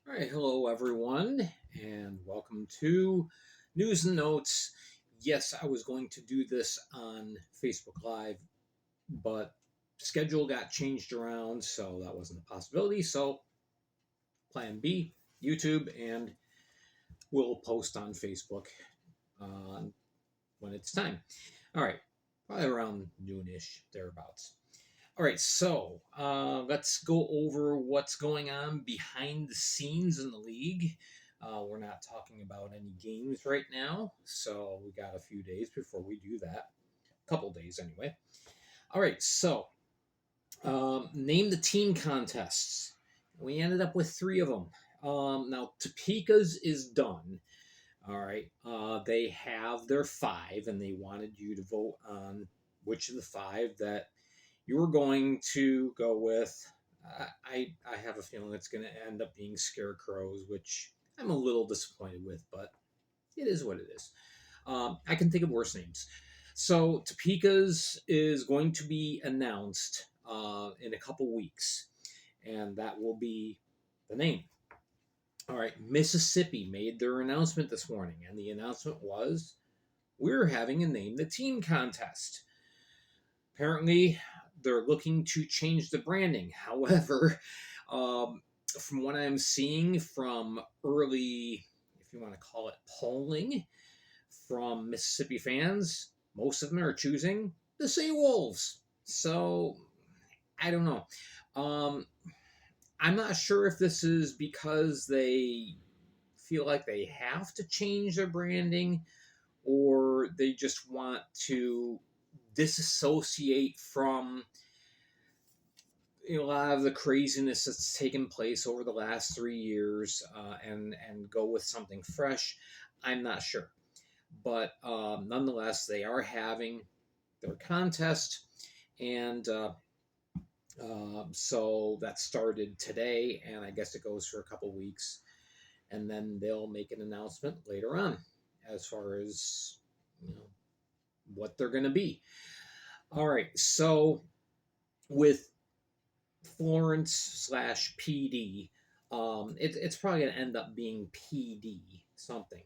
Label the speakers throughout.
Speaker 1: All right, hello everyone, and welcome to News and Notes. Yes, I was going to do this on Facebook Live, but schedule got changed around, so that wasn't a possibility. So, plan B, YouTube, and we'll post on Facebook uh, when it's time. All right, probably around noonish, thereabouts. All right, so let's go over what's going on behind the scenes in the league. We're not talking about any games right now, so we got a few days before we do that. A couple days anyway. All right, so name the team contests. We ended up with three of them. Now, Topeka's is done. All right, they have their five, and they wanted you to vote on which of the five that you were going to go with. I have a feeling it's going to end up being Scarecrows, which I'm a little disappointed with, but it is what it is. I can think of worse names. So Topeka's is going to be announced in a couple weeks, and that will be the name. All right, Mississippi made their announcement this morning, and the announcement was we're having a name the team contest. Apparently, they're looking to change the branding. However, from what I'm seeing from early, if you want to call it polling, from Mississippi fans, most of them are choosing the Sea Wolves. So I don't know. Um, I'm not sure if this is because they feel like they have to change their branding or they just want to disassociate from a lot of the craziness that's taken place over the last 3 years and go with something fresh. I'm not sure, but nonetheless, they are having their contest, and so that started today, and I guess it goes for a couple weeks, and then they'll make an announcement later on as far as what they're going to be. All right, so with Florence slash PD. It's probably going to end up being PD something.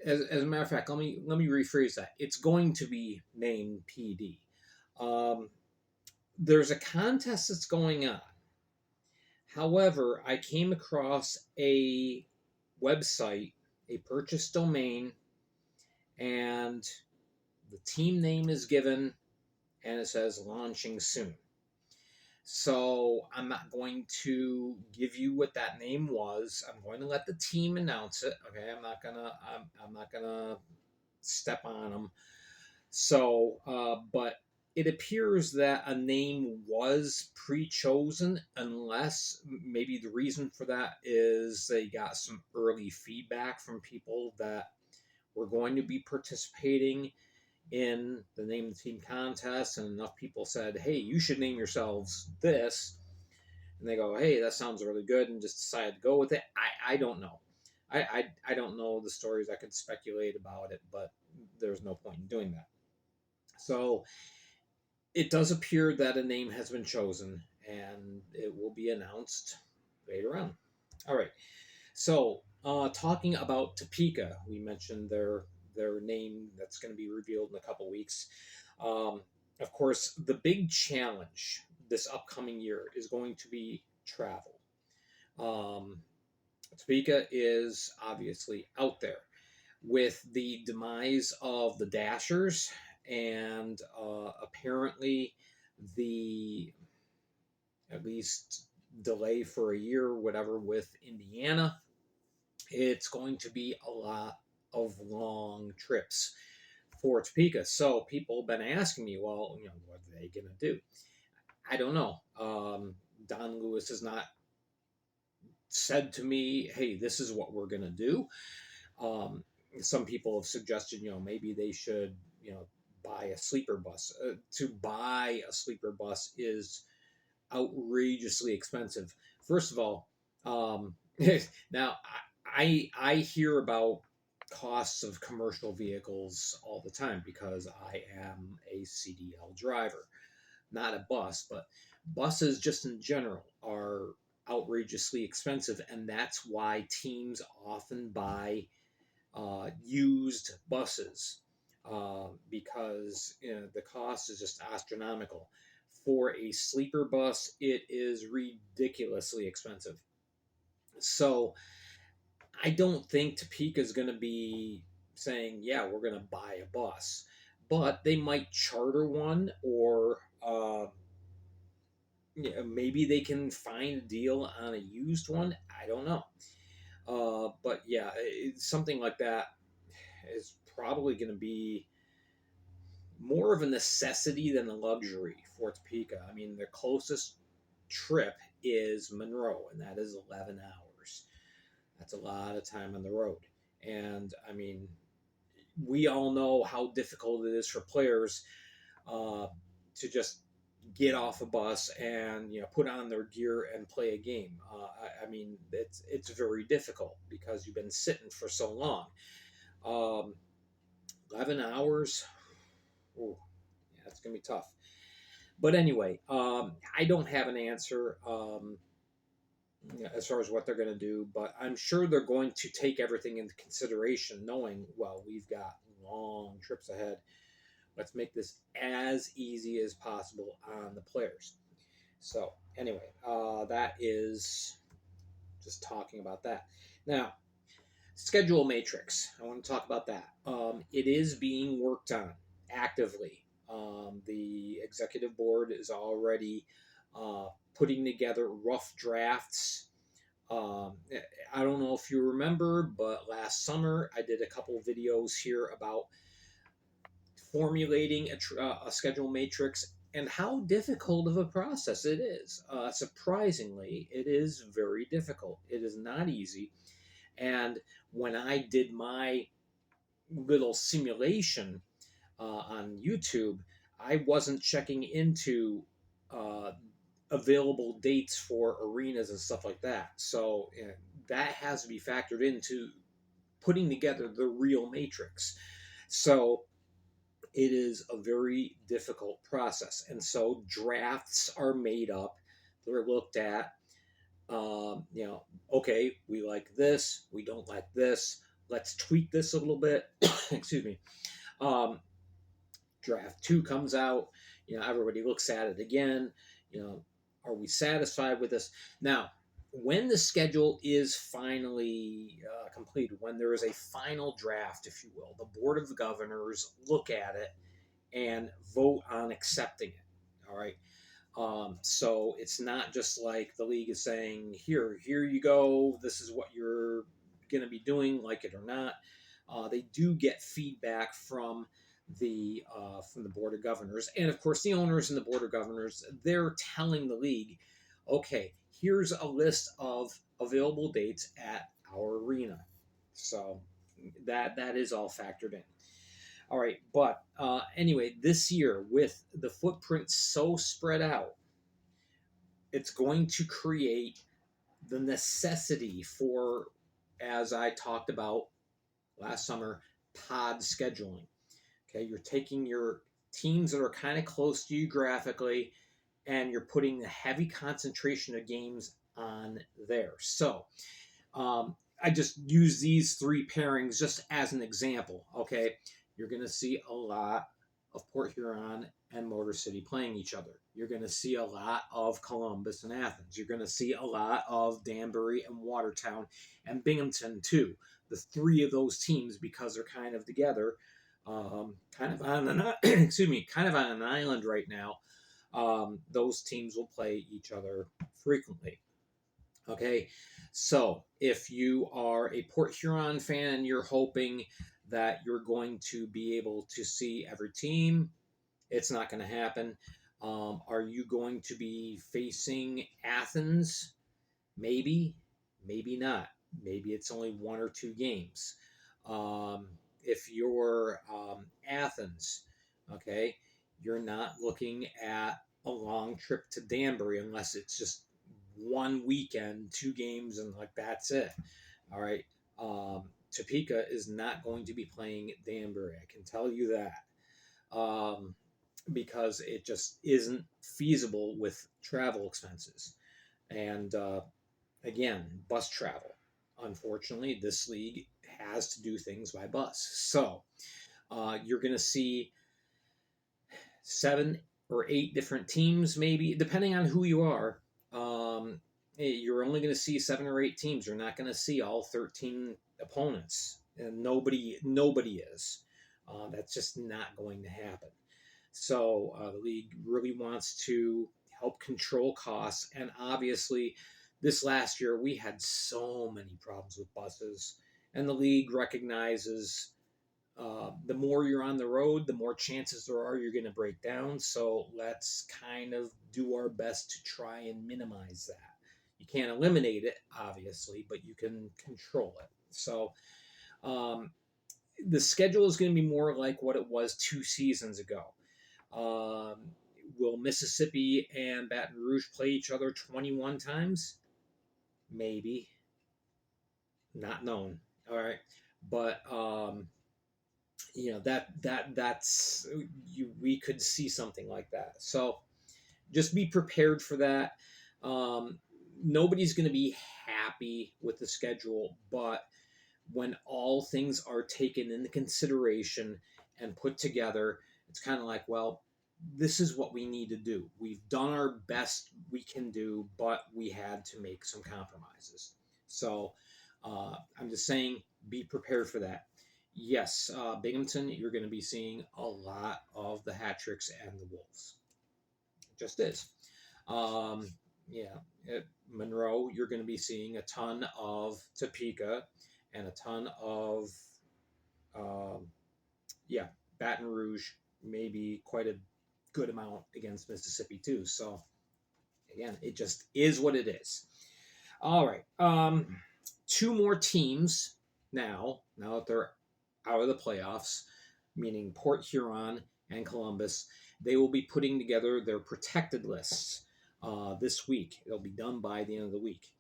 Speaker 1: As a matter of fact, let me rephrase that. It's going to be named PD. Um, there's a contest that's going on. However, I came across a website, a purchased domain, and the team name is given, and it says launching soon. So I'm not going to give you what that name was. I'm going to let the team announce it. Okay, I'm not gonna step on them. So, but it appears that a name was pre-chosen, unless maybe the reason for that is they got some early feedback from people that were going to be participating in the name of the team contest, and enough people said, "Hey, you should name yourselves this," and they go, "Hey, that sounds really good," and just decided to go with it. I don't know. I don't know the stories. I could speculate about it, but there's no point in doing that. So it does appear that a name has been chosen, and it will be announced later on. All right. So talking about Topeka, we mentioned their name that's going to be revealed in a couple weeks. Um, of course, the big challenge this upcoming year is going to be travel. Um, Topeka is obviously out there with the demise of the Dashers and apparently the at least delay for a year or whatever with Indiana. It's going to be a lot of long trips for Topeka. So people have been asking me, well, what are they going to do? I don't know. Don Lewis has not said to me, hey, this is what we're going to do. Um, some people have suggested, maybe they should, buy a sleeper bus. To buy a sleeper bus is outrageously expensive. First of all, now I hear about costs of commercial vehicles all the time because I am a CDL driver, not a bus, but buses just in general are outrageously expensive, and that's why teams often buy used buses because the cost is just astronomical. For a sleeper bus, it is ridiculously expensive. So I don't think Topeka is going to be saying, "Yeah, we're going to buy a bus," but they might charter one, or maybe they can find a deal on a used one. I don't know. But yeah, something like that is probably going to be more of a necessity than a luxury for Topeka. I mean, the closest trip is Monroe, and that is 11 hours. That's a lot of time on the road. And I mean, we all know how difficult it is for players uh, to just get off a bus and put on their gear and play a game. I mean, it's very difficult because you've been sitting for so long. Um, 11 hours. Ooh, yeah, it's gonna be tough. But anyway, I don't have an answer as far as what they're going to do, but I'm sure they're going to take everything into consideration, knowing, well, we've got long trips ahead. Let's make this as easy as possible on the players. So, anyway, that is just talking about that. Now, schedule matrix. I want to talk about that. It is being worked on actively. The executive board is already putting together rough drafts. Um, I don't know if you remember, but last summer I did a couple videos here about formulating a schedule matrix and how difficult of a process it is. Surprisingly, it is very difficult. It is not easy. And when I did my little simulation on YouTube, I wasn't checking into uh, available dates for arenas and stuff like that. So that has to be factored into putting together the real matrix. So it is a very difficult process. And so drafts are made up, they're looked at. Okay, we like this, we don't like this. Let's tweak this a little bit. Excuse me. Um, Draft two comes out. Everybody looks at it again. Are we satisfied with this? Now, when the schedule is finally completed, when there is a final draft, if you will, the Board of Governors look at it and vote on accepting it. All right. So it's not just like the league is saying, here you go. This is what you're going to be doing, like it or not. They do get feedback from the board of governors, and of course the owners and the board of governors. They're telling the league, okay, here's a list of available dates at our arena. So that is all factored in. All right, but anyway, this year with the footprint so spread out, it's going to create the necessity for, as I talked about last summer, pod scheduling. Okay, you're taking your teams that are kind of close geographically and you're putting a heavy concentration of games on there. So I just use these three pairings just as an example. Okay, you're going to see a lot of Port Huron and Motor City playing each other. You're going to see a lot of Columbus and Athens. You're going to see a lot of Danbury and Watertown and Binghamton too. The three of those teams, because they're kind of together, kind of on an excuse me, kind of on an island right now. Those teams will play each other frequently. Okay, so if you are a Port Huron fan and you're hoping that you're going to be able to see every team, it's not going to happen. Are you going to be facing Athens? Maybe, maybe not. Maybe it's only one or two games. Um, if you're Athens, okay, you're not looking at a long trip to Danbury unless it's just one weekend, two games, and like that's it. All right. Topeka is not going to be playing Danbury. I can tell you that. Because it just isn't feasible with travel expenses. And Again, bus travel. Unfortunately, this league has to do things by bus. So you're going to see 7 or 8 different teams, maybe, depending on who you are. You're only going to see 7 or 8 teams. You're not going to see all 13 opponents, and nobody is. That's just not going to happen. So the league really wants to help control costs, and obviously, this last year we had so many problems with buses, and the league recognizes the more you're on the road, the more chances there are you're going to break down. So let's kind of do our best to try and minimize that. You can't eliminate it, obviously, but you can control it. So um, the schedule is going to be more like what it was 2 seasons ago. Um, will Mississippi and Baton Rouge play each other 21 times? Maybe. Not known. All right. But that's we could see something like that. So just be prepared for that. Um, Nobody's going to be happy with the schedule, but when all things are taken into consideration and put together, it's kind of like, well, this is what we need to do. We've done our best we can do, but we had to make some compromises. So I'm just saying, be prepared for that. Yes, Binghamton, you're going to be seeing a lot of the hat tricks and the Wolves. It just is. Um, yeah, at Monroe, you're going to be seeing a ton of Topeka and a ton of, um, yeah, Baton Rouge, maybe quite a good amount against Mississippi, too. So, again, it just is what it is. All right. 2 more teams now that they're out of the playoffs, meaning Port Huron and Columbus, they will be putting together their protected lists this week. It'll be done by the end of the week.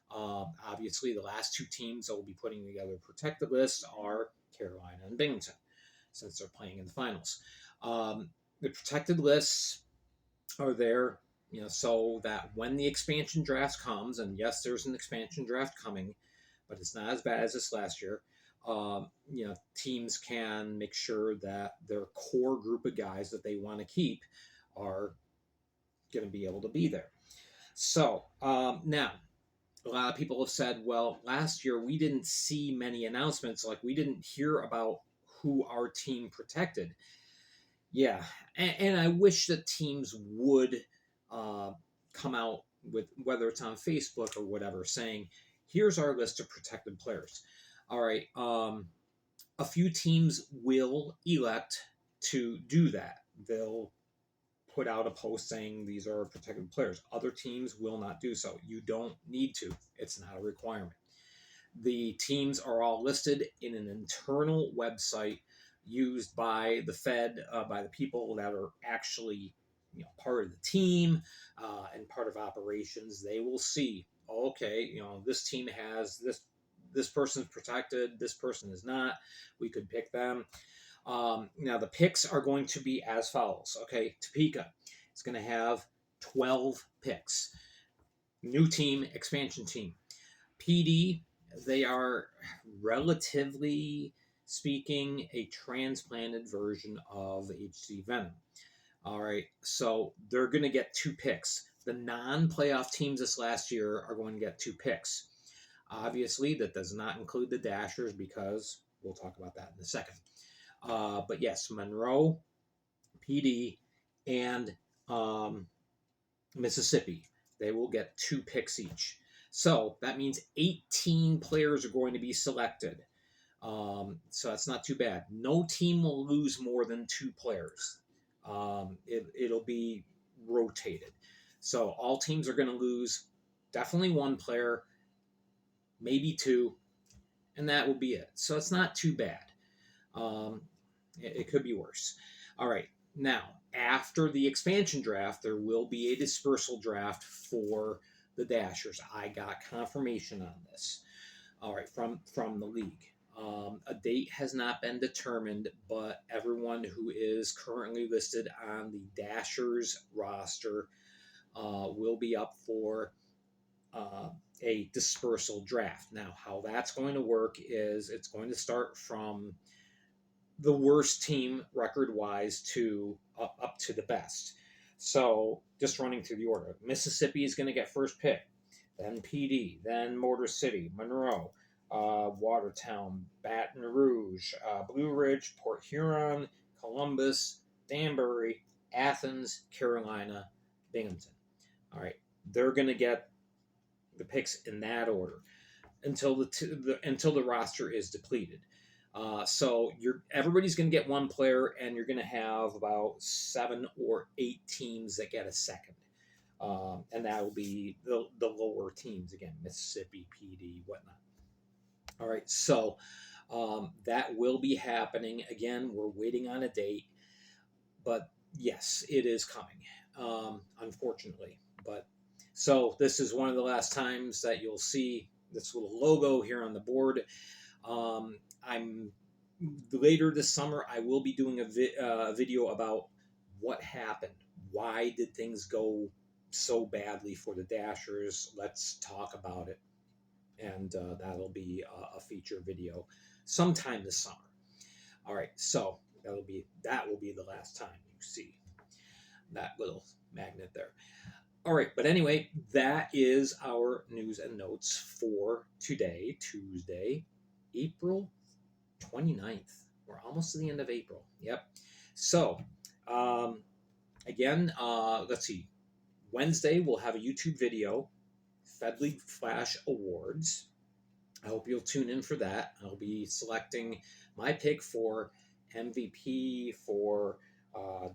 Speaker 1: Obviously, the last 2 teams that will be putting together protected lists are Carolina and Binghamton, since they're playing in the finals. The protected lists are there, so that when the expansion draft comes, and yes, there's an expansion draft coming, but it's not as bad as this last year. Teams can make sure that their core group of guys that they want to keep are going to be able to be there. So now, a lot of people have said, well, last year we didn't see many announcements. Like, we didn't hear about who our team protected. Yeah, and I wish that teams would uh, come out with, whether it's on Facebook or whatever, saying, "Here's our list of protected players." All right, a few teams will elect to do that. They'll put out a post saying these are protected players. Other teams will not do so. You don't need to. It's not a requirement. The teams are all listed in an internal website used by the Fed, by the people that are actually part of the team and part of operations. They will see, okay, this team has this person's protected, this person is not. We could pick them. Now the picks are going to be as follows. Okay, Topeka is going to have 12 picks. New team, expansion team. PD, they are, relatively speaking, a transplanted version of HC Venom. All right, so they're going to get 2 picks. The non-playoff teams this last year are going to get 2 picks. Obviously, that does not include the Dashers, because we'll talk about that in a second. But yes, Monroe, PD, and Mississippi, they will get 2 picks each. So that means 18 players are going to be selected. So that's not too bad. No team will lose more than 2 players. It'll be rotated. So all teams are going to lose definitely 1 player, maybe 2, and that will be it. So it's not too bad. It could be worse. All right. Now, after the expansion draft, there will be a dispersal draft for the Dashers. I got confirmation on this. All right, from the league. A date has not been determined, but everyone who is currently listed on the Dashers roster will be up for a dispersal draft. Now, how that's going to work is it's going to start from the worst team record wise to up to the best. So just running through the order, Mississippi is going to get first pick, then PD, then Motor City, Monroe, Watertown, Baton Rouge, Blue Ridge, Port Huron, Columbus, Danbury, Athens, Carolina, Binghamton. All right, they're going to get the picks in that order until until the roster is depleted. So everybody's going to get one player, and you're going to have about 7 or 8 teams that get a second, and that will be the lower teams again, Mississippi, PD, whatnot. All right, so that will be happening again. We're waiting on a date, but yes, it is coming. Unfortunately, but so this is one of the last times that you'll see this little logo here on the board. I'm later this summer. I will be doing a video about what happened. Why did things go so badly for the Dashers? Let's talk about it, and that'll be a feature video sometime this summer. All right, so that will be the last time you see that little magnet there. All right, but anyway, that is our news and notes for today, Tuesday, April 29th. We're almost to the end of April. Yep. So, again, let's see. Wednesday, we'll have a YouTube video, Fed League Flash Awards. I hope you'll tune in for that. I'll be selecting my pick for MVP, for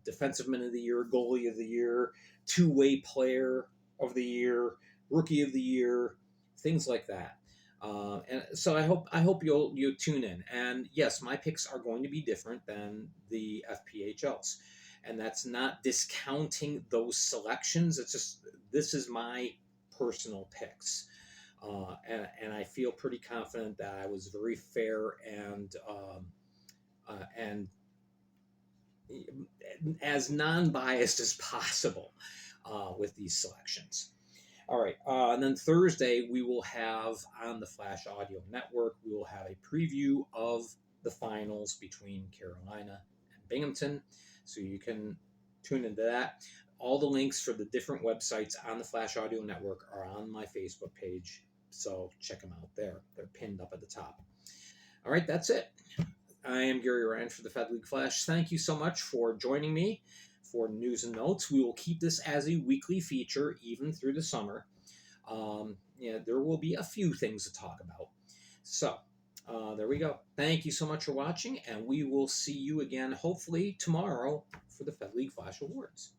Speaker 1: Defensive Man of the Year, Goalie of the Year, Two-Way Player of the Year, Rookie of the Year, things like that. And so I hope you'll tune in. And yes, my picks are going to be different than the FPHLs, and that's not discounting those selections. It's just this is my personal picks, and I feel pretty confident that I was very fair and as non-biased as possible with these selections. All right, and then Thursday we will have on the Flash Audio Network, we will have a preview of the finals between Carolina and Binghamton, so you can tune into that. All the links for the different websites on the Flash Audio Network are on my Facebook page, so check them out there. They're pinned up at the top. All right, that's it. I am Gary Ryan for the Fed League Flash. Thank you so much for joining me for news and notes. We will keep this as a weekly feature even through the summer. There will be a few things to talk about. So there we go. Thank you so much for watching, and we will see you again hopefully tomorrow for the Fed League Flash Awards.